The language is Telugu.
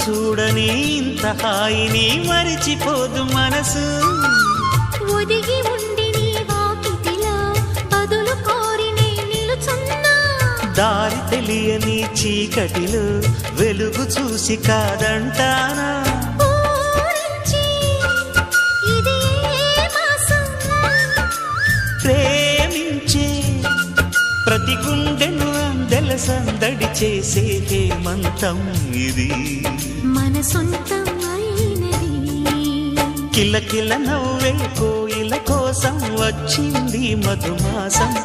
చూడని ఇంత హాయిని మరిచిపోదు మనసు. ఒదిగి ఉండి నీ వాకిటిలో బదులు కోరి నే నిలుచున్నా. దారి తెలియని చీకటిలో వెలుగు చూసి కాదంటానా. ప్రేమించే ప్రతి గుండెను అందెల సందడి చేసే హేమంతం ఇది. మన సొంతం అయినది. కిలకిల నవ్వే కోయిల కోసం వచ్చింది మధుమాసం.